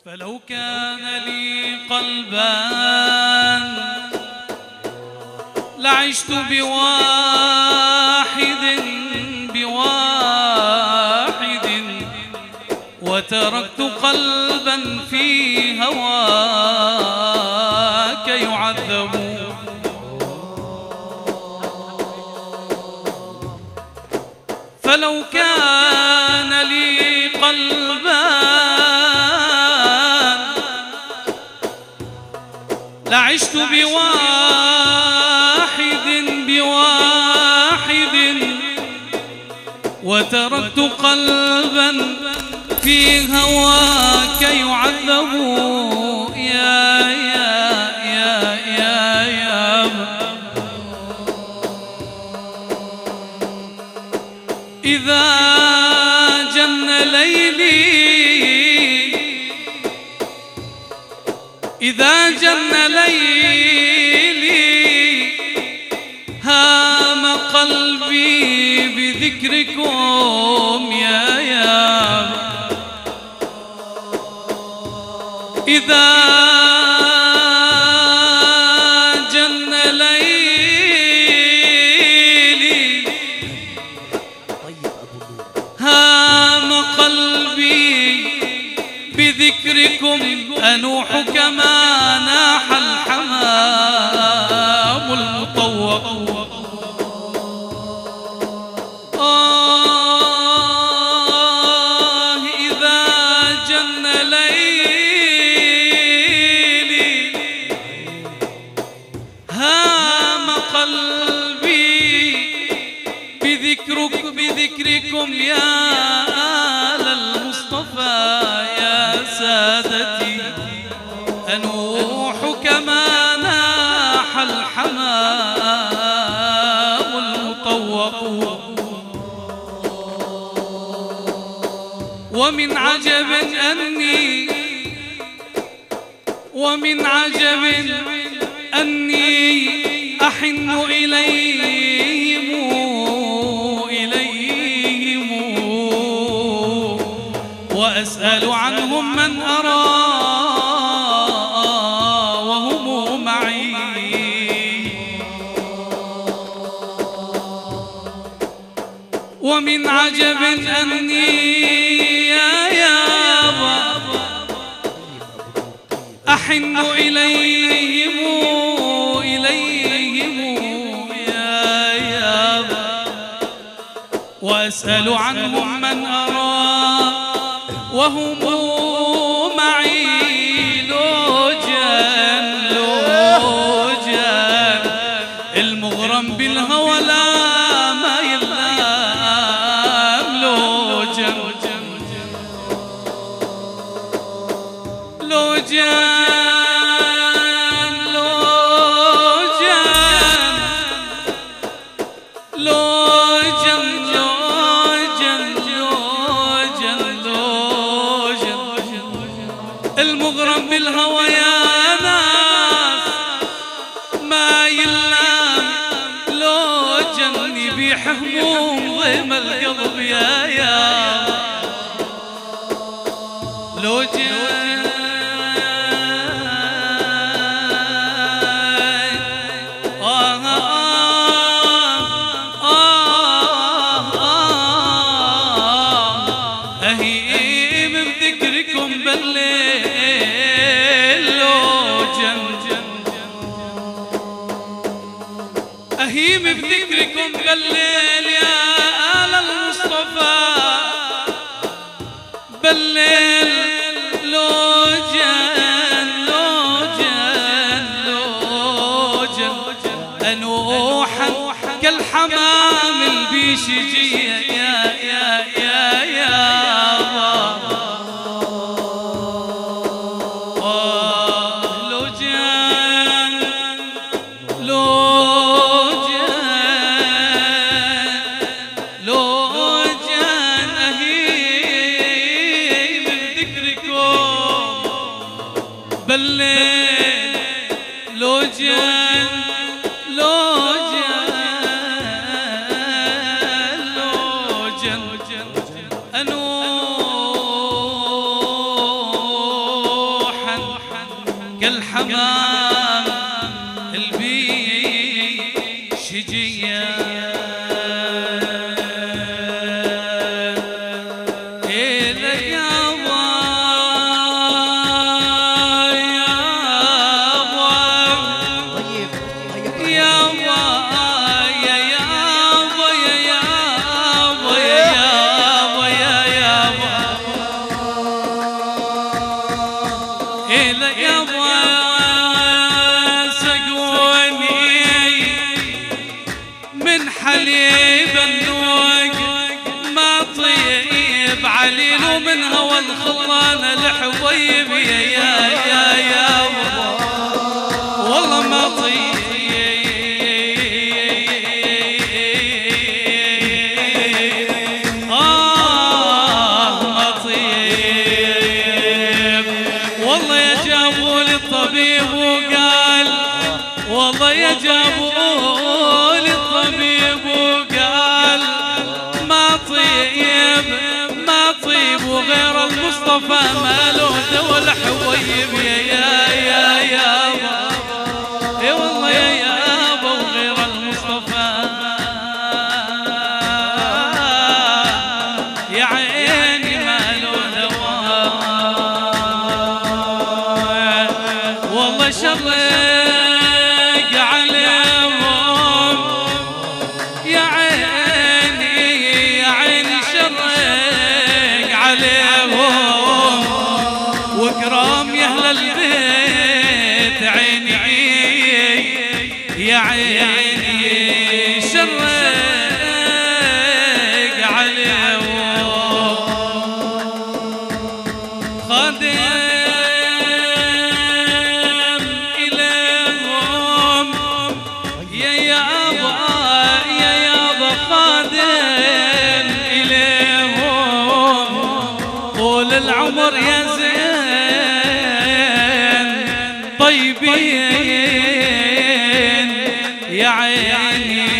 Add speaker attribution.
Speaker 1: فلو كان لي قلبان لعشت بواحد وتركت قلبا في هواك يعذب. فلو كان لي قلبان لعشت بواحد وتركت قلبا في هواك يعذب. يا إذا جن ليلي هام قلبي بذكركم. يا إذا جن ليلي هام قلبي بذكركم أنوح كما ناح الحمام المطوق. إذا جن ليلي هام قلبي بذكركم يا آل المصطفى يا سادتي أنوح كما ناح الحمام المطوق. ومن عجب أني أحن إليهم وأسأل عنهم من أرى وهم معي. ومن عجب أني يا أحن إليهم يا وأسأل عنهم من أرى وهم معي. لوجان المغرم بالهوى لا ما يلام. لوجان المغرم بالهوى يا ناس ما يلام. لو جني بحموم ضيم القلب يا لو أهيم بذكركم بالليل. أهيم بذكركم بالليل يا آل المصطفى بالليل. لوجن أنوحا كالحمام البيشجية يا لوجان أهيم بذكركم بالليل. لوجان أنوح كالحمام البيشجية من هوى الخلان الحبيب يا والله ما طيب ما طيب والله يا جابوا للطبيب وقال والله يا جابوا للطبيب وقال ما طيب وغير المصطفى ما له دوا الحبيب يا اي والله يا يابا وغير المصطفى يا عيني ما له دوا والله شرق عليهم يا عيني شرق عليهم وكرام يا اهل البيت عيني يا عيني شرق عليهم خادم إليهم يا يابا خادم إليهم طول العمر يا زين طيبين يا عيني